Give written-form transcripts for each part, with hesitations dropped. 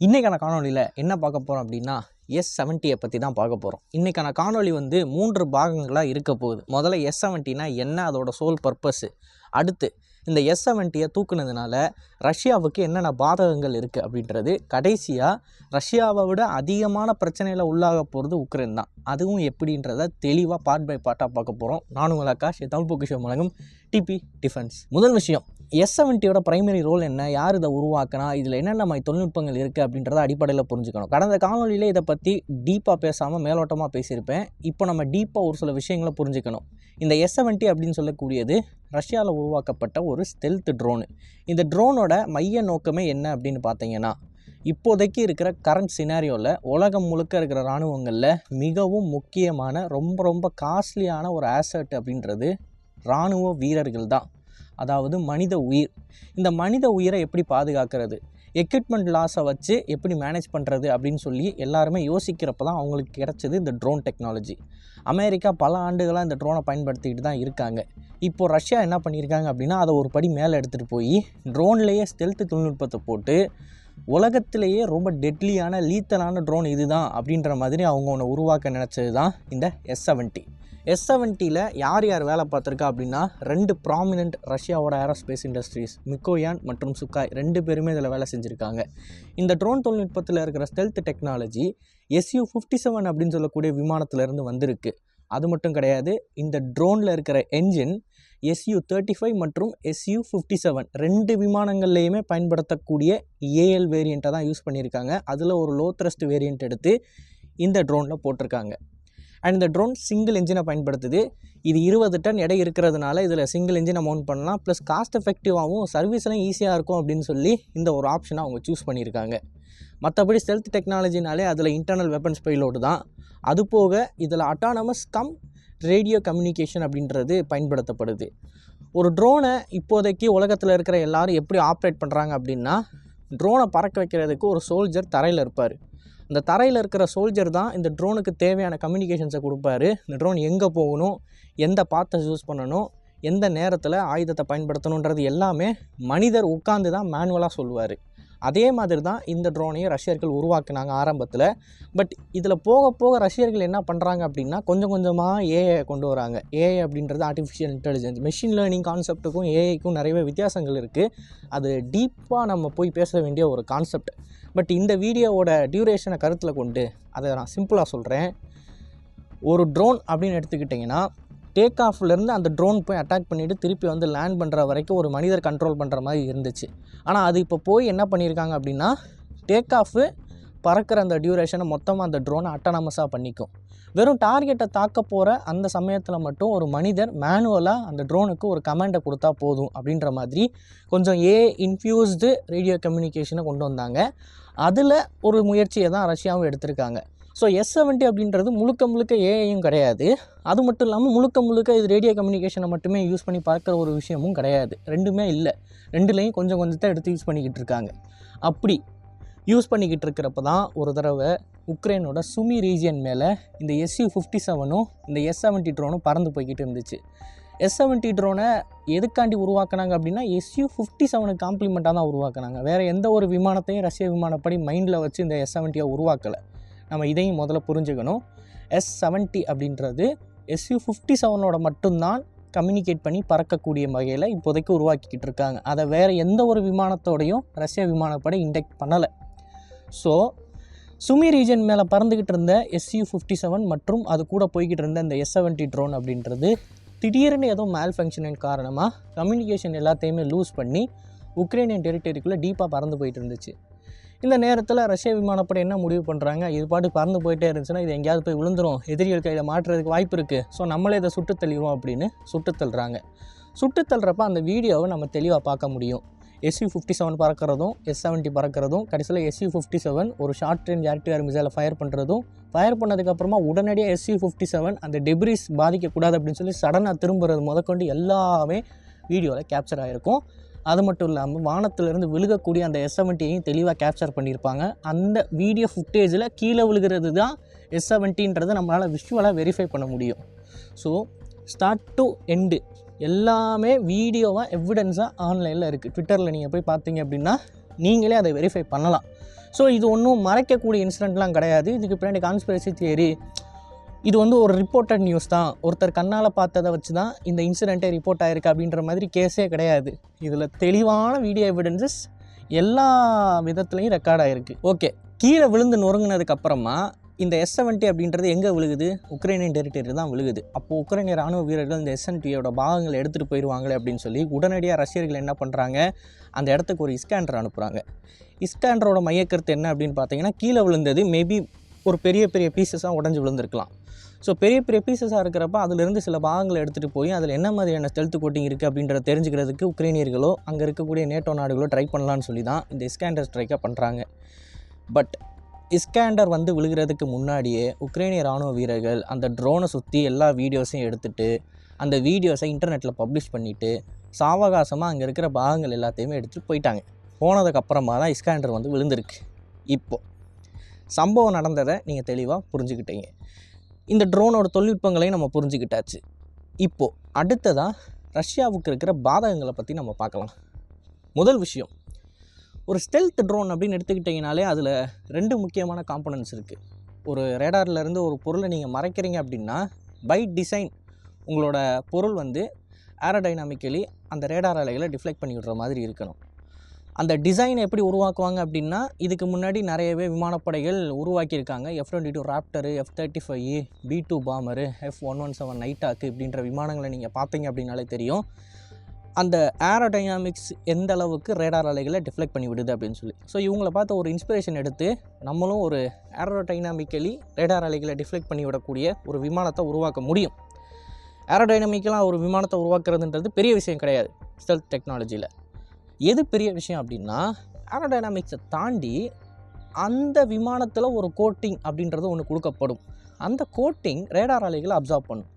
இன்றைக்கான காணொலியில் என்ன பார்க்க போகிறோம் அப்படின்னா S70 பற்றி தான் பார்க்க போகிறோம். இன்றைக்கான காணொலி 3 பாகங்களாக இருக்க போகுது. முதல்ல S70னா என்ன, அதோட சோல் பர்பஸ்ஸு. அடுத்து இந்த S70 தூக்குனதுனால ரஷ்யாவுக்கு என்னென்ன பாதகங்கள் இருக்குது அப்படின்றது. கடைசியாக ரஷ்யாவை விட அதிகமான பிரச்சனையில் உள்ளாக போகிறது உக்ரைன் தான். அதுவும் எப்படின்றத தெளிவாக பார்ட் பை பார்ட்டாக பார்க்க போகிறோம். நானும் உங்கள் ஆகாஷ், தமிழ் பொக்கிஷம் வழங்கும் டிபி டிஃபென்ஸ். முதல் விஷயம், S70யோட பிரைமரி ரோல் என்ன, யார் இதை உருவாக்கினா, இதில் என்னென்ன மாதிரி தொழில்நுட்பங்கள் இருக்குது அப்படின்றத அடிப்படையில் புரிஞ்சுக்கணும். கடந்த காணொலியில் இதை பற்றி டீப்பாக பேசாமல் மேலோட்டமாக பேசியிருப்பேன். இப்போ நம்ம டீப்பாக ஒரு சில விஷயங்களை புரிஞ்சுக்கணும். இந்த S70 அப்படின்னு சொல்லக்கூடியது ரஷ்யாவில் உருவாக்கப்பட்ட ஒரு ஸ்டெல்த் ட்ரோனு. இந்த ட்ரோனோட மைய நோக்கமே என்ன அப்படின்னு பார்த்தீங்கன்னா, இப்போதைக்கு இருக்கிற கரண்ட் சினாரியோவில் உலகம் முழுக்க இருக்கிற இராணுவங்களில் மிகவும் முக்கியமான ரொம்ப காஸ்ட்லியான ஒரு ஆசட் அப்படின்றது இராணுவ வீரர்கள் தான். அதாவது மனித உயிர். இந்த மனித உயிரை எப்படி பாதுகாக்கிறது, எக்யூப்மெண்ட் லாஸை வச்சு எப்படி மேனேஜ் பண்ணுறது அப்படின்னு சொல்லி எல்லாருமே யோசிக்கிறப்ப தான் அவங்களுக்கு கிடச்சது இந்த ட்ரோன் டெக்னாலஜி. அமெரிக்கா பல ஆண்டுகளாக இந்த ட்ரோனை பயன்படுத்திக்கிட்டு தான் இருக்காங்க. இப்போது ரஷ்யா என்ன பண்ணியிருக்காங்க அப்படின்னா, அதை ஒரு படி மேலே எடுத்துகிட்டு போய் ட்ரோன்லேயே ஸ்டெல்த் தொழில்நுட்பத்தை போட்டு உலகத்திலேயே ரொம்ப டெட்லியான லீத்தலான ட்ரோன் இதுதான் அப்படின்ற மாதிரி அவங்க ஒன்று உருவாக்க நினச்சது தான் இந்த S70. S70ல் யார் வேலை பார்த்துருக்கா அப்படின்னா, 2 ப்ராமினென்ட் ரஷ்யாவோட ஏரோஸ்பேஸ் இண்டஸ்ட்ரீஸ், மிக்கோயான் மற்றும் சுக்காய் 2 பேருமே இதில் வேலை செஞ்சுருக்காங்க. இந்த ட்ரோன் தொழில்நுட்பத்தில் இருக்கிற ஸ்டெல்த் டெக்னாலஜி Su-57 அப்படின்னு சொல்லக்கூடிய விமானத்திலேருந்து வந்திருக்கு. அது மட்டும் கிடையாது, இந்த ட்ரோனில் இருக்கிற என்ஜின் Su-35 மற்றும் Su-57 2 விமானங்கள்லேயுமே பயன்படுத்தக்கூடிய ஏஎல் வேரியண்ட்டை தான் யூஸ் பண்ணியிருக்காங்க. அதில் ஒரு லோ த்ரஸ்ட் வேரியண்ட் எடுத்து இந்த ட்ரோனில் போட்டிருக்காங்க. அண்ட் இந்த ட்ரோன் சிங்கிள் என்ஜினை பயன்படுத்துது. இது 20 டன் எடை இருக்கிறதுனால இதில் சிங்கிள் என்ஜினை மவுண்ட் பண்ணலாம். ப்ளஸ் காஸ்ட் எஃபெக்டிவாகவும் சர்வீஸ்லாம் ஈஸியாக இருக்கும் அப்படின்னு சொல்லி இந்த ஒரு ஆப்ஷனை அவங்க சூஸ் பண்ணியிருக்காங்க. மற்றபடி ஸ்டெல்த் டெக்னாலஜினாலே அதில் இன்டர்னல் வெப்பன்ஸ் பைலோடு தான். அது போக இதில் அட்டானமஸ் ரேடியோ கம்யூனிகேஷன் அப்படின்றது பயன்படுத்தப்படுது. ஒரு ட்ரோனை இப்போதைக்கு உலகத்தில் இருக்கிற எல்லாரும் எப்படி ஆப்ரேட் பண்ணுறாங்க அப்படின்னா, ட்ரோனை பறக்க வைக்கிறதுக்கு ஒரு சோல்ஜர் தரையில் இருப்பார். அந்த தரையில் இருக்கிற சோல்ஜர் தான் இந்த ட்ரோனுக்கு தேவையான கம்யூனிகேஷன்ஸை கொடுப்பாரு. இந்த ட்ரோன் எங்கே போகணும், எந்த பாத்தை யூஸ் பண்ணணும், எந்த நேரத்தில் ஆயுதத்தை பயன்படுத்தணுன்றது எல்லாமே மனிதர் உட்கார்ந்து தான் மேனுவலாக சொல்லுவார். அதே மாதிரி தான் இந்த ட்ரோனையும் ரஷ்யர்கள் உருவாக்குனாங்க ஆரம்பத்தில். பட் இதில் போக போக ரஷ்யர்கள் என்ன பண்ணுறாங்க அப்படின்னா, கொஞ்சம் கொஞ்சமாக ஏஐ கொண்டு வராங்க. ஏஐ அப்படின்றது ஆர்டிஃபிஷியல் இன்டெலிஜென்ஸ், மெஷின் லேர்னிங் கான்செப்ட்டுக்கும் ஏஐக்கும் நிறையவே வித்தியாசங்கள் இருக்குது. அது டீப்பாக நம்ம போய் பேச வேண்டிய ஒரு கான்செப்ட். பட் இந்த வீடியோவோட டியூரேஷனை கருத்தில் கொண்டு அதை நான் சிம்பிளாக சொல்கிறேன். ஒரு ட்ரோன் அப்படின்னு எடுத்துக்கிட்டிங்கன்னா, டேக் ஆஃப்லேருந்து அந்த ட்ரோன் போய் அட்டாக் பண்ணிவிட்டு திருப்பி வந்து லேண்ட் பண்ணுற வரைக்கும் ஒரு மனிதர் கண்ட்ரோல் பண்ணுற மாதிரி இருந்துச்சு. ஆனால் அது இப்போ போய் என்ன பண்ணியிருக்காங்க அப்படின்னா, டேக் ஆஃபு பறக்கிற அந்த டியூரேஷனை மொத்தமாக அந்த ட்ரோனை அட்டானமஸாக பண்ணிக்கும். வெறும் டார்கெட்டை தாக்க போகிற அந்த சமயத்தில் மட்டும் ஒரு மனிதர் மேனுவலாக அந்த ட்ரோனுக்கு ஒரு கமாண்டை கொடுத்தா போதும் அப்படின்ற மாதிரி கொஞ்சம் இன்ஃப்யூஸ்டு ரேடியோ கம்யூனிகேஷனை கொண்டு வந்தாங்க. அதில் ஒரு முயற்சியை தான் ரஷ்யாவும் எடுத்திருக்காங்க. ஸோ S70 அப்படின்றது முழுக்க ஏஐயும் கிடையாது. அது மட்டும் இல்லாமல் முழுக்க இது ரேடியோ கம்யூனிகேஷனை மட்டுமே யூஸ் பண்ணி பார்க்குற ஒரு விஷயமும் கிடையாது. ரெண்டுமே இல்லை. ரெண்டுலேயும் கொஞ்சம் கொஞ்சத்தை எடுத்து யூஸ் பண்ணிக்கிட்டு இருக்காங்க. அப்படி யூஸ் பண்ணிக்கிட்டு இருக்கிறப்ப தான் ஒரு தடவை உக்ரைனோட சுமி ரீஜியன் மேலே இந்த Su-57ம் இந்த S70 ட்ரோனும் பறந்து போய்கிட்டு இருந்துச்சு. S70 ட்ரோனை எதுக்காண்டி உருவாக்குனாங்க அப்படின்னா, Su-57க்கு காம்ப்ளிமெண்ட்டாக தான் உருவாக்குனாங்க. வேறு எந்த ஒரு விமானத்தையும் ரஷ்ய விமானப்படி மைண்டில் வச்சு இந்த S70 உருவாக்கலை. நம்ம இதையும் முதல்ல புரிஞ்சுக்கணும். S70 அப்படின்றது Su-57ஓட மட்டும்தான் கம்யூனிகேட் பண்ணி பறக்கக்கூடிய வகையில் இப்போதைக்கு உருவாக்கிக்கிட்டு இருக்காங்க. அதை வேறு எந்த ஒரு விமானத்தோடையும் ரஷ்ய விமானப்படை இண்டெக்ட் பண்ணலை. ஸோ சுமி ரீஜன் மேலே பறந்துக்கிட்டு இருந்த Su-57 மற்றும் அது கூட போய்கிட்டு இருந்த இந்த S70 ட்ரோன் அப்படின்றது திடீர்னு ஏதோ மேல் ஃபங்க்ஷனின் காரணமாக கம்யூனிகேஷன் எல்லாத்தையுமே லூஸ் பண்ணி உக்ரைனியன் டெரிட்டரிக்குள்ளே டீப்பாக பறந்து போயிட்டு இருந்துச்சு. இந்த நேரத்தில் ரஷ்ய விமானப்படை என்ன முடிவு பண்ணுறாங்க, இது பாட்டு பறந்து போயிட்டே இருந்துச்சுன்னா இது எங்கேயாவது போய் விழுந்துரும், எதிரிகள் கையில் மாட்டுறதுக்கு வாய்ப்பு இருக்குது, ஸோ நம்மளே இதை சுட்டுத்தள்ளிடுவோம் அப்படின்னு சுட்டுத்தள்ளுறாங்க. சுட்டுத்தள்ளுறப்ப அந்த வீடியோவை நம்ம தெளிவாக பார்க்க முடியும். Su-57 பறக்கிறதும் S70 பறக்கிறதும், கடைசியில் Su-57 ஒரு short range air to air மிசைலை ஃபயர் பண்ணுறதும், ஃபயர் பண்ணதுக்கப்புறமா உடனடியாக Su-57 அந்த டெப்ரிஸ் பாதிக்கக்கூடாது அப்படின்னு சொல்லி சடனாக திரும்புறது முதற்கொண்டு எல்லாமே வீடியோவில் கேப்சர் ஆகிருக்கும். அது மட்டும் இல்லாமல் வானத்திலிருந்து விழுகக்கூடிய அந்த S70யையும் தெளிவாக கேப்சர் பண்ணியிருப்பாங்க. அந்த வீடியோ ஃபுட்டேஜில் கீழே விழுகிறது தான் S70ன்றதை நம்மளால் விஷுவலாக வெரிஃபை பண்ண முடியும். ஸோ ஸ்டார்ட் டு எண்டு எல்லாமே வீடியோவாக எவிடன்ஸாக ஆன்லைனில் இருக்குது. ட்விட்டரில் நீங்கள் போய் பார்த்தீங்க அப்படின்னா நீங்களே அதை வெரிஃபை பண்ணலாம். ஸோ இது ஒன்றும் மறைக்கக்கூடிய இன்சிடெண்ட்லாம் கிடையாது. இதுக்கு பின்னாடி கான்ஸ்பிரசி தியரி, இது வந்து ஒரு ரிப்போர்ட்டட் நியூஸ் தான், ஒருத்தர் கண்ணால் பார்த்ததை வச்சு தான் இந்த இன்சிடெண்ட்டே ரிப்போர்ட் ஆகிருக்கு அப்படின்ற மாதிரி கேஸே கிடையாது. இதில் தெளிவான வீடியோ எவிடன்சஸ் எல்லா விதத்துலையும் ரெக்கார்ட் ஆகிருக்கு. ஓகே, கீழே விழுந்து நொறுங்கினதுக்கப்புறமா இந்த S-70 அப்படின்றது எங்கே விழுகுது? உக்ரைனியன் டெரிட்டரி தான் விழுகுது. அப்போது உக்ரைனிய ராணுவ வீரர்கள் இந்த S-70யோட பாகங்களை எடுத்துகிட்டு போயிடுவாங்களே அப்படின்னு சொல்லி உடனடியாக ரஷ்யர்கள் என்ன பண்ணுறாங்க, அந்த இடத்துக்கு ஒரு இஸ்கேண்டர் அனுப்புகிறாங்க. இஸ்கேண்டரோட மையக்கருத்து என்ன அப்படின்னு பார்த்தீங்கன்னா, கீழே விழுந்தது மேபி ஒரு பெரிய பெரிய பீசஸாக உடஞ்சி விழுந்திருக்கலாம். ஸோ பெரிய பெரிய பீசஸாக இருக்கிறப்ப அதிலிருந்து சில பாகங்களை எடுத்துகிட்டு போய் அதில் என்ன மாதிரியான ஸ்டெல்த் கோட்டிங் இருக்குது அப்படின்றத தெரிஞ்சுக்கிறதுக்கு உக்ரைனியர்களோ அங்கே இருக்கக்கூடிய நேட்டோ நாடுகளோ ட்ரை பண்ணலான்னு சொல்லி தான் இந்த இஸ்கேண்டர் ஸ்ட்ரைக்காக பண்ணுறாங்க. பட் இஸ்கேண்டர் வந்து விழுகிறதுக்கு முன்னாடியே உக்ரைனிய ராணுவ வீரர்கள் அந்த ட்ரோனை சுற்றி எல்லா வீடியோஸையும் எடுத்துகிட்டு அந்த வீடியோஸை இன்டர்நெட்டில் பப்ளிஷ் பண்ணிவிட்டு சாவகாசமாக அங்கே இருக்கிற பாகங்கள் எல்லாத்தையுமே எடுத்துகிட்டு போயிட்டாங்க. போனதுக்கப்புறமா தான் இஸ்கேண்டர் வந்து விழுந்திருக்கு. இப்போது சம்பவம் நடந்ததை நீங்கள் தெளிவாக புரிஞ்சுக்கிட்டீங்க. இந்த ட்ரோனோட தொழில்நுட்பங்களையும் நம்ம புரிஞ்சுக்கிட்டாச்சு. இப்போது அடுத்ததாக ரஷ்யாவுக்கு இருக்கிற பாதகங்களை பற்றி நம்ம பார்க்கலாம். முதல் விஷயம், ஒரு ஸ்டெல்த் ட்ரோன் அப்படின்னு எடுத்துக்கிட்டிங்கனாலே அதில் 2 முக்கியமான காம்பனன்ட்ஸ் இருக்குது. ஒரு ரேடார்லேருந்து ஒரு பொருளை நீங்கள் மறைக்கிறீங்க அப்படின்னா பை டிசைன் உங்களோட பொருள் வந்து ஏரோடைனாமிக்கலி அந்த ரேடார் அலைகளை டிஃப்ளெக்ட் பண்ணி விடுற மாதிரி இருக்கணும். அந்த டிசைனை எப்படி உருவாக்குவாங்க அப்படின்னா, இதுக்கு முன்னாடி நிறையவே விமானப்படைகள் உருவாக்கியிருக்காங்க. F-22 raptor, F-35, B-2 பாமரு, F-117 நைட்டாக்கு இப்படின்ற விமானங்களை நீங்கள் பார்த்தீங்க அப்படின்னாலே தெரியும் அந்த ஏரோடைனாமிக்ஸ் எந்த அளவுக்கு ரேடார் அலைகளை டிஃப்ளெக்ட் பண்ணி விடுது அப்படின்னு சொல்லி. ஸோ இவங்களை பார்த்து ஒரு இன்ஸ்பிரேஷன் எடுத்து நம்மளும் ஒரு ஏரோடைனாமிக்கலி ரேடார் அலைகளை டிஃப்ளெக்ட் பண்ணி விடக்கூடிய ஒரு விமானத்தை உருவாக்க முடியும். ஏரோடைனாமிக்கலாக ஒரு விமானத்தை உருவாக்குறதுன்றது பெரிய விஷயம் கிடையாது ஸ்டெல்த் டெக்னாலஜியில். எது பெரிய விஷயம் அப்படின்னா, ஏரோடைனாமிக்ஸை தாண்டி அந்த விமானத்தில் ஒரு கோட்டிங் அப்படின்றது ஒன்று கொடுக்கப்படும். அந்த கோட்டிங் ரேடார் அலைகளை அப்சார்ப் பண்ணும்.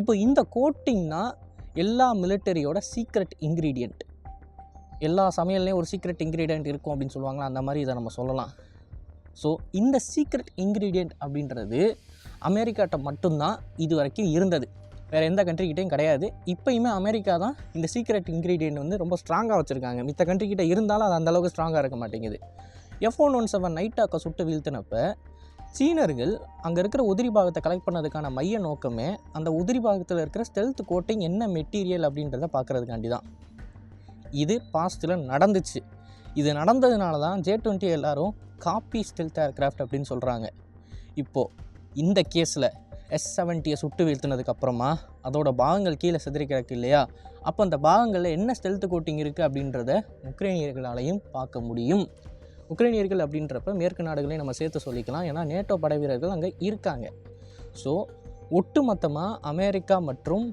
இப்போ இந்த கோட்டிங் தான் எல்லா மிலிட்டரியோட சீக்ரெட் இன்க்ரீடியண்ட். எல்லா சமையல்லையும் ஒரு சீக்ரெட் இன்க்ரீடியண்ட் இருக்கும் அப்படின்னு சொல்லுவாங்களா, அந்த மாதிரி இதை நம்ம சொல்லலாம். ஸோ இந்த சீக்ரெட் இன்க்ரீடியண்ட் அப்படின்றது அமெரிக்காட்ட மட்டும்தான் இது வரைக்கும் இருந்தது, வேறு எந்த கண்ட்ரிக்கிட்டையும் கிடையாது. இப்போயுமே அமெரிக்கா தான் இந்த சீக்ரெட் இன்க்ரீடியண்ட் வந்து ரொம்ப ஸ்ட்ராங்காக வச்சுருக்காங்க. மித்த கண்ட்ரிக்கிட்ட இருந்தாலும் அது அந்தளவுக்கு ஸ்ட்ராங்காக இருக்க மாட்டேங்குது. F-117 நைட்டாக்கை சுட்டு வீழ்த்தினப்போ சீனர்கள் அங்கே இருக்கிற உதிரி பாகத்தை கலெக்ட் பண்ணதுக்கான மைய நோக்கமே அந்த உதிரி பாகத்தில் இருக்கிற ஸ்டெல்த் கோட்டிங் என்ன மெட்டீரியல் அப்படின்றத பார்க்குறதுக்காண்டி தான். இது பாஸ்ட்டில் நடந்துச்சு. இது நடந்ததுனால தான் J-20 எல்லாரும் காப்பி ஸ்டெல்த் ஏர்க்ராஃப்ட் அப்படின்னு சொல்கிறாங்க. இப்போது இந்த கேஸில் S-70 சுட்டு வீழ்த்தினதுக்கப்புறமா அதோட பாகங்கள் கீழே சிதறி கிடக்கு இல்லையா, அப்போ அந்த பாகங்களில் என்ன ஸ்டெல்த் கோட்டிங் இருக்குது அப்படின்றத உக்ரைனியர்களாலையும் பார்க்க முடியும். உக்ரைனியர்கள் அப்படின்றப்ப மேற்கு நாடுகளையும் நம்ம சேர்த்து சொல்லிக்கலாம், ஏன்னா நேட்டோ படை வீரர்கள் அங்கே இருக்காங்க. ஸோ ஒட்டுமொத்தமாக அமெரிக்கா மற்றும்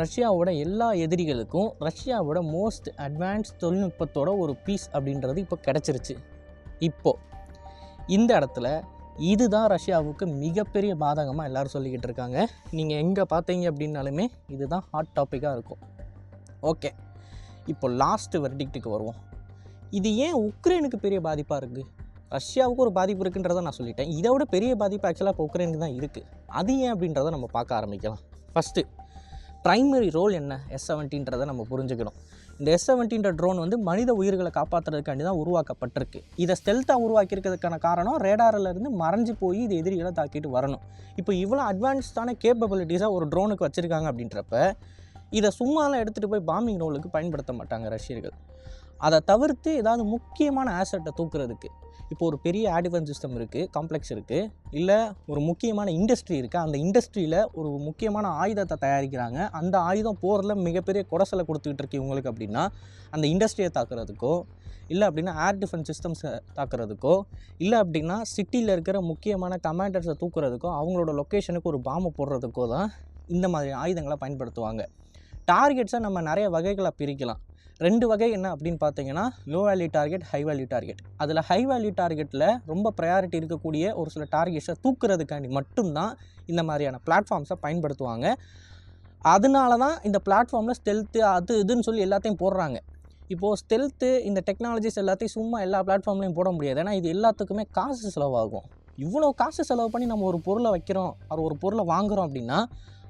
ரஷ்யாவோட எல்லா எதிரிகளுக்கும் ரஷ்யாவோட மோஸ்ட் அட்வான்ஸ் தொழில்நுட்பத்தோட ஒரு பீஸ் அப்படின்றது இப்போ கிடச்சிருச்சு. இப்போது இந்த இடத்துல இதுதான் ரஷ்யாவுக்கு மிகப்பெரிய பாதகமாக எல்லோரும் சொல்லிக்கிட்டு இருக்காங்க. நீங்கள் எங்கே பார்த்தீங்க அப்படின்னாலுமே இதுதான் ஹாட் டாப்பிக்காக இருக்கும். ஓகே, இப்போ லாஸ்ட்டு வெர்டிக்ட்டுக்கு வருவோம். இது ஏன் உக்ரைனுக்கு பெரிய பாதிப்பாக இருக்குது? ரஷ்யாவுக்கு ஒரு பாதிப்பு இருக்குன்றதை நான் சொல்லிட்டேன். இதை விட பெரிய பாதிப்பு ஆக்சுவலாக இப்போ உக்ரைனுக்கு தான் இருக்குது. அது ஏன் அப்படின்றத நம்ம பார்க்க ஆரம்பிக்கலாம். ஃபஸ்ட்டு ப்ரைமரி ரோல் என்ன S-70ன்றதை நம்ம புரிஞ்சுக்கணும். இந்த S-70 ட்ரோன் வந்து மனித உயிர்களை காப்பாற்றுறதுக்காண்டி தான் உருவாக்கப்பட்டிருக்கு. இதை ஸ்டெல்த்தாக உருவாக்கியிருக்கிறதுக்கான காரணம் ரேடாரிலேருந்து மறைஞ்சு போய் இது எதிரிகளை தாக்கிட்டு வரணும். இப்போ இவ்வளோ அட்வான்ஸ்டான கேப்பபிலிட்டிஸாக ஒரு ட்ரோனுக்கு வச்சுருக்காங்க அப்படின்றப்ப இதை சும்மாலாம் எடுத்துகிட்டு போய் பாம்பிங் ரோலுக்கு பயன்படுத்த மாட்டாங்க ரஷ்யர்கள். அதை தவிர்த்து ஏதாவது முக்கியமான ஆசெட்டை தூக்குறதுக்கு, இப்போ ஒரு பெரிய ஏர் டிஃபென்ஸ் சிஸ்டம் இருக்குது, காம்ப்ளெக்ஸ் இருக்குது, இல்லை ஒரு முக்கியமான இண்டஸ்ட்ரி இருக்குது, அந்த இண்டஸ்ட்ரியில் ஒரு முக்கியமான ஆயுதத்தை தயாரிக்கிறாங்க, அந்த ஆயுதம் போரில் மிகப்பெரிய குறைசலை கொடுத்துக்கிட்டு இருக்கு இவங்களுக்கு அப்படின்னா அந்த இண்டஸ்ட்ரியை தாக்குறதுக்கோ, இல்லை அப்படின்னா ஏர் டிஃபென்ஸ் சிஸ்டம்ஸை தாக்குறதுக்கோ, இல்லை அப்படின்னா சிட்டியில் இருக்கிற முக்கியமான கமாண்டர்ஸை தூக்குறதுக்கோ, அவங்களோட லொக்கேஷனுக்கு ஒரு பாம்பை போடுறதுக்கோ தான் இந்த மாதிரி ஆயுதங்களை பயன்படுத்துவாங்க. டார்கெட்ஸை நம்ம நிறைய வகைகளை பிரிக்கலாம். 2 வகை என்ன அப்படின்னு பார்த்தீங்கன்னா, low value target, high value target. அதில் ஹை வேல்யூ டார்கெட்டில் ரொம்ப ப்ரையாரிட்டி இருக்கக்கூடிய ஒரு சில டார்கெட்ஸை தூக்குறதுக்காண்டி மட்டும்தான் இந்த மாதிரியான பிளாட்ஃபார்ம்ஸை பயன்படுத்துவாங்க. அதனால தான் இந்த பிளாட்ஃபார்மில் ஸ்டெல்த்து அது இதுன்னு சொல்லி எல்லாத்தையும் போடுறாங்க. இப்போது ஸ்டெல்த்து இந்த டெக்னாலஜிஸ் எல்லாத்தையும் சும்மா எல்லா பிளாட்ஃபார்ம்லையும் போட முடியாது, ஏன்னா இது எல்லாத்துக்குமே காசு செலவாகும். இவ்வளோ காசு செலவு பண்ணி நம்ம ஒரு பொருளை வைக்கிறோம், ஒரு பொருளை வாங்குகிறோம் அப்படின்னா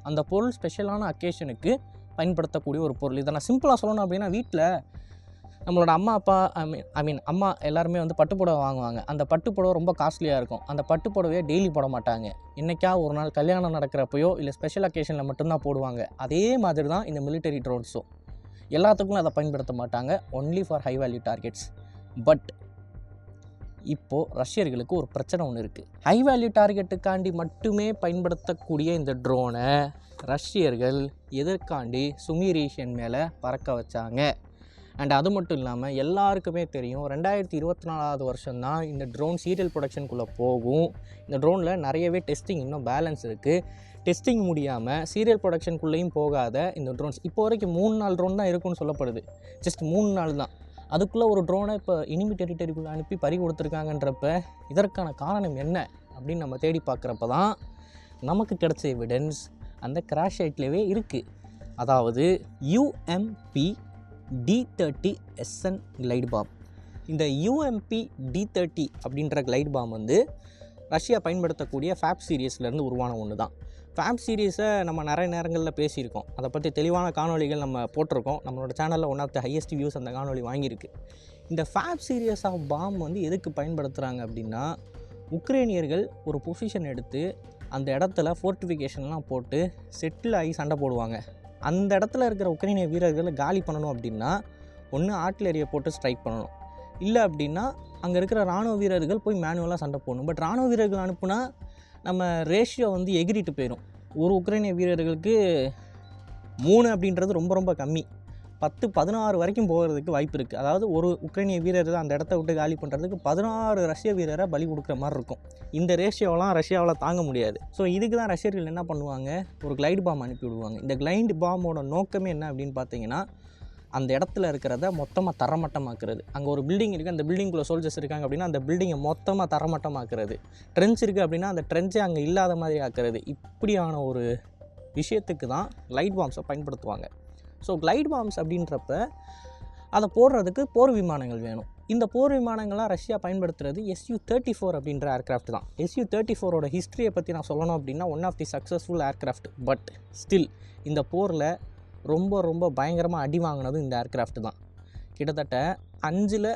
அந்த பொருள் ஸ்பெஷலான அக்கேஷனுக்கு பயன்படுத்தக்கூடிய ஒரு பொருள். இதை நான் சிம்பிளாக சொல்லணும் அப்படின்னா, வீட்டில் நம்மளோட அம்மா அப்பா அம்மா எல்லாருமே வந்து பட்டுப்புடவை வாங்குவாங்க. அந்த பட்டுப்புடவை ரொம்ப காஸ்ட்லியாக இருக்கும். அந்த பட்டுப்புடவையை டெய்லி போட மாட்டாங்க. என்றைக்கா ஒரு நாள் கல்யாணம் நடக்கிறப்பையோ இல்லை ஸ்பெஷல் அக்கேஷனில் மட்டும்தான் போடுவாங்க. அதே மாதிரி தான் இந்த மிலிட்டரி ட்ரோன்ஸும். எல்லாத்துக்கும் அதை பயன்படுத்த மாட்டாங்க, only for high value targets. But இப்போது ரஷ்யர்களுக்கு ஒரு பிரச்சனை ஒன்று இருக்குது. ஹை வேல்யூ டார்கெட்டுக்காண்டி மட்டுமே பயன்படுத்தக்கூடிய இந்த ட்ரோனை ரஷ்யர்கள் எதற்காண்டி சுமீரேஷியன் மேலே பறக்க வச்சாங்க. அண்ட் அது மட்டும் இல்லாமல் எல்லாருக்குமே தெரியும் 2024 வருஷம்தான் இந்த ட்ரோன் சீரியல் ப்ரொடக்ஷனுக்குள்ளே போகும். இந்த ட்ரோனில் நிறையவே டெஸ்டிங் இன்னும் பேலன்ஸ் இருக்குது. டெஸ்டிங் முடியாமல் சீரியல் ப்ரொடக்ஷனுக்குள்ளேயும் போகாத இந்த ட்ரோன்ஸ் இப்போ வரைக்கும் 3 நாள் ட்ரோன் தான் இருக்குன்னு சொல்லப்படுது. ஜஸ்ட் 3 நாள் தான். அதுக்குள்ளே ஒரு ட்ரோனை இப்போ இனிமி டெரிட்டரிக்குள்ளே அனுப்பி பறி கொடுத்துருக்காங்கன்றப்ப இதற்கான காரணம் என்ன அப்படின்னு நம்ம தேடி பார்க்குறப்ப தான் நமக்கு கிடைச்ச எவிடன்ஸ் அந்த கிராஷ் சைட்லேயே இருக்குது. அதாவது UMP D30 SN glide bomb. இந்த UMP D30 அப்படின்ற கிளைட் பாம் வந்து ரஷ்யா பயன்படுத்தக்கூடிய ஃபேப் சீரீஸ்லேருந்து உருவான ஒன்று தான். ஃபேப் சீரீஸை நம்ம நிறைய நேரங்களில் பேசியிருக்கோம். அதை பற்றி தெளிவான காணொலிகள் நம்ம போட்டிருக்கோம். நம்மளோட சேனலில் one of the highest views அந்த காணொலி வாங்கியிருக்கு. இந்த ஃபேப் சீரீஸ் ஆஃப் பாம் வந்து எதுக்கு பயன்படுத்துகிறாங்க அப்படின்னா, உக்ரைனியர்கள் ஒரு பொசிஷன் எடுத்து அந்த இடத்துல ஃபோர்ட்டிஃபிகேஷன்லாம் போட்டு செட்டில் ஆகி சண்டை போடுவாங்க. அந்த இடத்துல இருக்கிற உக்ரைனிய வீரர்களை காலி பண்ணணும் அப்படின்னா ஒன்று ஆர்ட்டிலரியை போட்டு ஸ்ட்ரைக் பண்ணணும், இல்லை அப்படின்னா அங்கே இருக்கிற இராணுவ வீரர்கள் போய் மேனுவலாக சண்டை போடணும். பட் இராணுவ வீரர்கள் அனுப்புனா நம்ம ரேஷியோ வந்து எகிரிட்டு போயிடும். ஒரு உக்ரைனிய வீரர்களுக்கு 3 அப்படின்றது ரொம்ப ரொம்ப கம்மி. 10-16 வரைக்கும் போகிறதுக்கு வாய்ப்பு இருக்குது. அதாவது ஒரு உக்ரைனிய வீரர் அந்த இடத்த விட்டு காலி பண்ணுறதுக்கு 16 ரஷ்ய வீரரை பலி கொடுக்குற மாதிரி இருக்கும். இந்த ரேஷியோலாம் ரஷ்யாவில் தாங்க முடியாது. ஸோ இதுக்கு தான் ரஷ்யர்கள் என்ன பண்ணுவாங்க, ஒரு கிளைட் பாம் அனுப்பி விடுவாங்க. இந்த கிளைட் பாமோட நோக்கமே என்ன அப்படின்னு பார்த்தீங்கன்னா, அந்த இடத்துல இருக்கிறத மொத்தமாக தரமட்டமாக்குறது. அங்கே ஒரு பில்டிங் இருக்குது, அந்த பில்டிங்குள்ளே சோல்ஜர்ஸ் இருக்காங்க அப்படின்னா அந்த பில்டிங்கை மொத்தமாக தரமட்டமாக்குறது. ட்ரென்ச் இருக்குது அப்படின்னா அந்த ட்ரென்ச்சே அங்கே இல்லாத மாதிரி ஆக்குறது. இப்படியான ஒரு விஷயத்துக்கு தான் கிளைட் பாம்ஸை பயன்படுத்துவாங்க. ஸோ கிளைட் பாம்ஸ் அப்படின்றப்ப அதை போடுறதுக்கு போர் விமானங்கள் வேணும். இந்த போர் விமானங்கள்லாம் ரஷ்யா பயன்படுத்துறது Su-34 அப்படின்ற ஏர்க்ராஃப்ட் தான். Su-34ஓட ஹிஸ்ட்ரியை பற்றி நான் சொல்லணும் அப்படின்னா one of the successful aircraft. But still இந்த போரில் ரொம்ப ரொம்ப பயங்கரமாக அடி வாங்கினது இந்த ஏர்க்ராஃப்ட் தான். கிட்டத்தட்ட 5ல்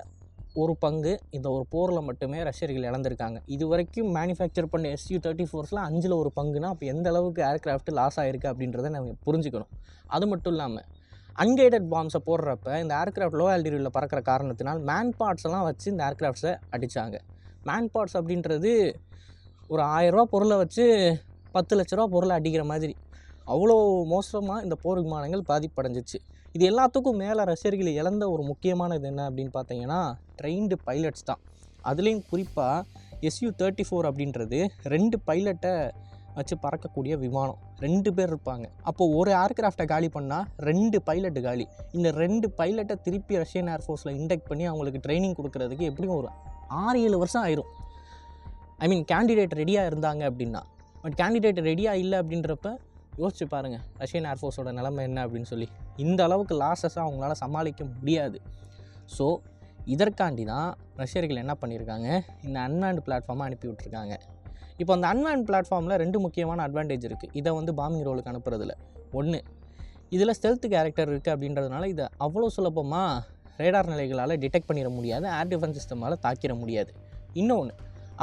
1 பங்கு இந்த ஒரு போரில் மட்டுமே ரஷ்யர்கள் இழந்திருக்காங்க. இது வரைக்கும் மேனுஃபேக்சர் பண்ண Su-34ஸில் 5ல் 1 பங்குனா அப்போ எந்த அளவுக்கு ஏர்க்ராஃப்ட் லாஸ் ஆகிருக்கு அப்படின்றத நம்ம புரிஞ்சுக்கணும். அது மட்டும் இல்லாமல் அன்கைடட் பாம்ஸை போடுறப்ப இந்த ஏர்க்ராஃப்ட் லோ ஆல்டிடியூடில் பறக்கிற காரணத்தினால் மேன் பார்ட்ஸ் எல்லாம் வச்சு இந்த ஏர்க்ராஃப்ட்ஸை அடித்தாங்க. மேன் பார்ட்ஸ் அப்படின்றது ஒரு 1000 ரூபா பொருளை வச்சு 10 லட்ச ரூபா பொருளை அடிக்கிற மாதிரி அவ்வளோ மோசமாக இந்த போர் விமானங்கள் பாதிப்படைஞ்சிச்சு. இது எல்லாத்துக்கும் மேலே ரஷ்யர்கள் இழந்த ஒரு முக்கியமானது என்ன அப்படின்னு பார்த்தீங்கன்னா ட்ரெயின்டு பைலட்ஸ் தான். அதுலேயும் குறிப்பாக Su-34 அப்படின்றது 2 பைலட்டை வச்சு பறக்கக்கூடிய விமானம். 2 பேர் இருப்பாங்க. அப்போது ஒரு ஏர்க்ராஃப்டை காலி பண்ணால் 2 பைலட்டு காலி. இந்த 2 பைலட்டை திருப்பி ரஷ்யன் ஏர்ஃபோர்ஸில் இண்டக்ட் பண்ணி அவங்களுக்கு ட்ரைனிங் கொடுக்கறதுக்கு எப்படியும் ஒரு 6-7 வருஷம் ஆயிரும். கேண்டிடேட் ரெடியாக இருந்தாங்க அப்படின்னா. பட் கேண்டிடேட் ரெடியாக இல்லை அப்படின்றப்ப யோசிச்சு பாருங்கள் ரஷ்யன் ஏர்ஃபோர்ஸோட நிலைமை என்ன அப்படின்னு சொல்லி. இந்த அளவுக்கு லாஸஸாக அவங்களால சமாளிக்க முடியாது. ஸோ இதற்காண்டி தான் ரஷ்யர்கள் என்ன பண்ணியிருக்காங்க, இந்த அன்மேன்டு பிளாட்ஃபார்மை அனுப்பி விட்ருக்காங்க. இப்போ அந்த அன்மேன்டு பிளாட்ஃபார்மில் 2 முக்கியமான அட்வான்டேஜ் இருக்குது. இதை வந்து பாம்பிங் ரோலுக்கு அனுப்புறதுல. ஒன்று, இதில் ஸ்டெல்த் கேரக்டர் இருக்குது அப்படின்றதுனால இதை அவ்வளோ சுலபமாக ரேடார் நிலைகளால் டிடெக்ட் பண்ணிட முடியாது, ஏர் டிஃபென்ஸ் சிஸ்டமால் தாக்கிட முடியாது. இன்னொன்று,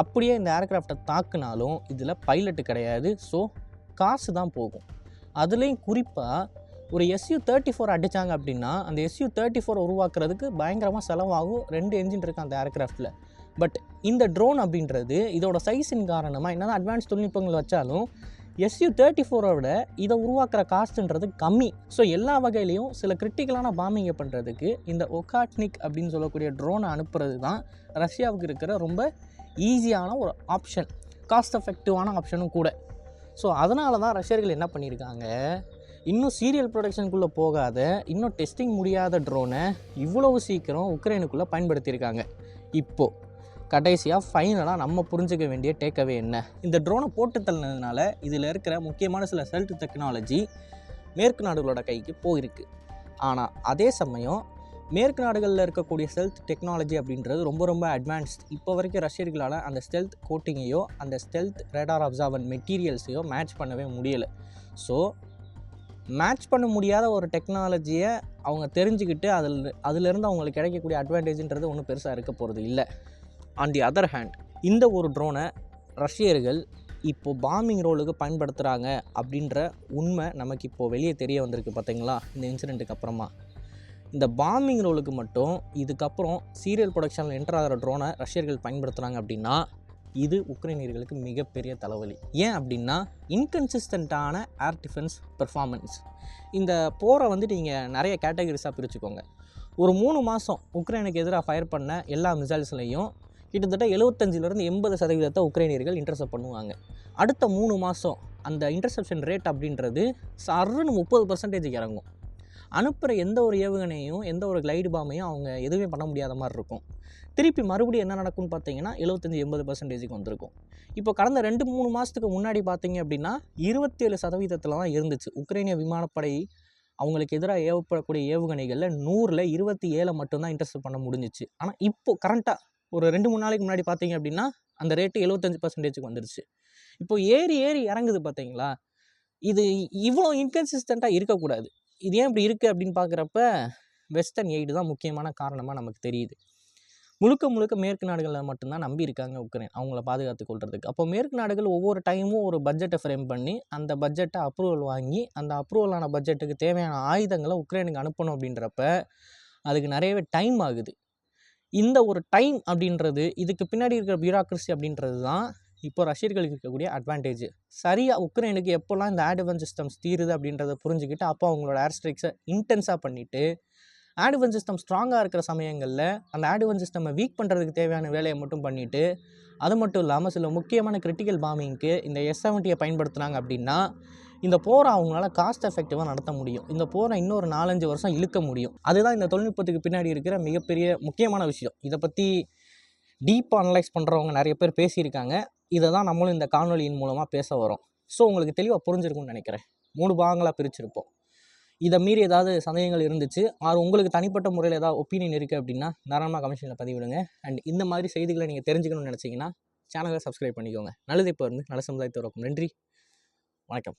அப்படியே இந்த ஏர்க்ராஃப்டை தாக்குனாலும் இதில் பைலட்டு கிடையாது. ஸோ காசு தான் போகும். அதுலேயும் குறிப்பாக ஒரு Su-34 அடித்தாங்க அப்படின்னா அந்த Su-34 உருவாக்குறதுக்கு பயங்கரமாக செலவாகும். 2 என்ஜின் இருக்குது அந்த ஏர்க்ராஃப்டில். பட் இந்த ட்ரோன் அப்படின்றது இதோட சைஸின் காரணமாக என்ன தான் அட்வான்ஸ் தொழில்நுட்பங்கள் வச்சாலும் Su-34ஓட இதை உருவாக்குற காஸ்ட்டுன்றது கம்மி. ஸோ எல்லா வகையிலையும் சில கிரிட்டிக்கலான பாம்பிங்கை பண்ணுறதுக்கு இந்த ஒகாட்னிக் அப்படின்னு சொல்லக்கூடிய ட்ரோனை அனுப்புறது தான் ரஷ்யாவுக்கு இருக்கிற ரொம்ப ஈஸியான ஒரு ஆப்ஷன், காஸ்ட் எஃபெக்டிவான ஆப்ஷனும் கூட. ஸோ அதனால தான் ரஷ்யர்கள் என்ன பண்ணியிருக்காங்க, இன்னும் சீரியல் ப்ரொடக்ஷனுக்குள்ளே போகாத, இன்னும் டெஸ்டிங் முடியாத ட்ரோனை இவ்வளவு சீக்கிரம் உக்ரைனுக்குள்ளே பயன்படுத்தியிருக்காங்க. இப்போது கடைசியாக ஃபைனலாக நம்ம புரிஞ்சுக்க வேண்டிய டேக்அவே என்ன, இந்த ட்ரோனை போட்டு தள்ளினதுனால இதில் இருக்கிற முக்கியமான சில செல்ட் டெக்னாலஜி மேற்கு நாடுகளோட கைக்கு போயிருக்கு. ஆனால் அதே சமயம் மேற்கு நாடுகளில் இருக்கக்கூடிய ஸ்டெல்த் டெக்னாலஜி அப்படின்றது ரொம்ப ரொம்ப அட்வான்ஸ்ட். இப்போ வரைக்கும் ரஷ்யர்களால் அந்த ஸ்டெல்த் கோட்டிங்கையோ அந்த ஸ்டெல்த் ரேடார் அப்சார்வன் மெட்டீரியல்ஸையோ மேட்ச் பண்ணவே முடியலை. ஸோ மேட்ச் பண்ண முடியாத ஒரு டெக்னாலஜியை அவங்க தெரிஞ்சுக்கிட்டு அதிலிருந்து அவங்களுக்கு கிடைக்கக்கூடிய அட்வான்டேஜ்ன்றது ஒன்றும் பெருசாக இருக்க போகிறது இல்லை. ஆன் தி அதர் ஹேண்ட் இந்த ஒரு ட்ரோனை ரஷ்யர்கள் இப்போது பாம்பிங் ரோலுக்கு பயன்படுத்துகிறாங்க அப்படின்ற உண்மை நமக்கு இப்போது வெளியே தெரிய வந்திருக்கு பார்த்தீங்களா. இந்த இன்சிடெண்ட்டுக்கு அப்புறமா இந்த பாம்பிங் ரோலுக்கு மட்டும் இதுக்கப்புறம் சீரியல் ப்ரொடக்ஷனில் என்டர் ஆகிற ட்ரோனை ரஷ்யர்கள் பயன்படுத்துகிறாங்க அப்படின்னா இது உக்ரைனியர்களுக்கு மிகப்பெரிய தலைவலி. ஏன் அப்படின்னா இன்கன்சிஸ்டண்ட்டான ஏர் டிஃபென்ஸ் பெர்ஃபார்மன்ஸ். இந்த போரை வந்து நீங்கள் நிறைய கேட்டகரிஸாக பிரிச்சுக்கோங்க. ஒரு 3 மாதம் உக்ரைனுக்கு எதிராக ஃபயர் பண்ண எல்லா மிசைல்ஸ்லையும் கிட்டத்தட்ட 75% உக்ரைனியர்கள் இன்டர்செப்ட் பண்ணுவாங்க. அடுத்த 3 மாதம் அந்த இன்டர்செப்ஷன் ரேட் அப்படின்றது சர்ன்னு 30% இறங்கும். அனுப்புகிற எந்த ஒரு ஏவுகணையும் எந்த ஒரு கிளைடு பாமையும் அவங்க எதுவுமே பண்ண முடியாத மாதிரி இருக்கும். திருப்பி மறுபடியும் என்ன நடக்கும்னு பார்த்தீங்கன்னா 75-80% வந்திருக்கும். இப்போ கடந்த 2-3 மாதத்துக்கு முன்னாடி பார்த்தீங்க அப்படின்னா 27% தான் இருந்துச்சு. உக்ரைனிய விமானப்படை அவங்களுக்கு எதிராக ஏவப்படக்கூடிய ஏவுகணைகளில் 100ல் 27 மட்டும்தான் இன்டர்செப்ட் பண்ண முடிஞ்சிச்சு. ஆனால் இப்போது கரண்ட்டாக ஒரு 2-3 நாளைக்கு முன்னாடி பார்த்தீங்க அப்படின்னா அந்த ரேட்டு 75%க்கு வந்துடுச்சு. இப்போது ஏறி இறங்குது பார்த்தீங்களா. இது இவ்வளோ இன்கன்சிஸ்டண்ட்டாக இருக்கக்கூடாது. இது ஏன் இப்படி இருக்குது அப்படின்னு பார்க்குறப்ப வெஸ்டர்ன் எய்டு தான் முக்கியமான காரணமாக நமக்கு தெரியுது. முழுக்க மேற்கு நாடுகளில் மட்டும்தான் நம்பி இருக்காங்க உக்ரைன் அவங்கள பாதுகாத்து கொள்றதுக்கு. அப்போ மேற்கு நாடுகள் ஒவ்வொரு டைமும் ஒரு பட்ஜெட்டை ஃப்ரேம் பண்ணி அந்த பட்ஜெட்டை அப்ரூவல் வாங்கி அந்த அப்ரூவலான பட்ஜெட்டுக்கு தேவையான ஆயுதங்களை உக்ரைனுக்கு அனுப்பணும் அப்படின்றப்ப அதுக்கு நிறையவே டைம் ஆகுது. இந்த ஒரு டைம் அப்படின்றது இதுக்கு பின்னாடி இருக்கிற பியூரோக்ரஸி அப்படின்றது தான் இப்போ ரஷ்யர்களுக்கு இருக்கக்கூடிய அட்வான்டேஜ். சரியாக உக்ரைனுக்கு எப்போல்லாம் இந்த ஏர் டிஃபென்ஸ் சிஸ்டம்ஸ் தீருது அப்படின்றத புரிஞ்சுக்கிட்டு அப்போ அவங்களோட ஏர் ஸ்ட்ரைக்ஸை இன்டென்ஸாக பண்ணிவிட்டு ஏர் டிஃபென்ஸ் சிஸ்டம் ஸ்ட்ராங்காக இருக்கிற சமயங்களில் அந்த ஏர் டிஃபென்ஸ் சிஸ்டமை வீக் பண்ணுறதுக்கு தேவையான வேலையை மட்டும் பண்ணிவிட்டு அது மட்டும் இல்லாமல் சில முக்கியமான கிரிட்டிக்கல் பாம்பிங்க்கு இந்த S-70 பயன்படுத்துனாங்க அப்படின்னா இந்த போரை அவங்களால காஸ்ட் எஃபெக்டிவாக நடத்த முடியும். இந்த போரை இன்னொரு 4-5 வருஷம் இழுக்க முடியும். அதுதான் இந்த தொழில்நுட்பத்துக்கு பின்னாடி இருக்கிற மிகப்பெரிய முக்கியமான விஷயம். இதை பற்றி டீப்பாக அனலைஸ் பண்ணுறவங்க நிறைய பேர் பேசியிருக்காங்க. இதை தான் நம்மளும் இந்த காணொலியின் மூலமாக பேச வரோம். ஸோ உங்களுக்கு தெளிவாக புரிஞ்சிருக்கும்னு நினைக்கிறேன். 3 பாகங்களாக பிரிச்சிருப்போம். இதை மீறி ஏதாவது சந்தேகங்கள் இருந்துச்சு உங்களுக்கு தனிப்பட்ட முறையில் ஏதாவது ஒப்பீனியன் இருக்குது அப்படின்னா தாராளமாக கமெண்ட்ஸில் பதிவிடுங்க. அண்ட் இந்த மாதிரி செய்திகளை நீங்கள் தெரிஞ்சுக்கணும்னு நினச்சிங்கன்னா சேனலை சப்ஸ்கிரைப் பண்ணிக்கோங்க. நல்லது இப்போ இருந்து நல்ல சமுதாயத்தை உருவாக்கும். நன்றி, வணக்கம்.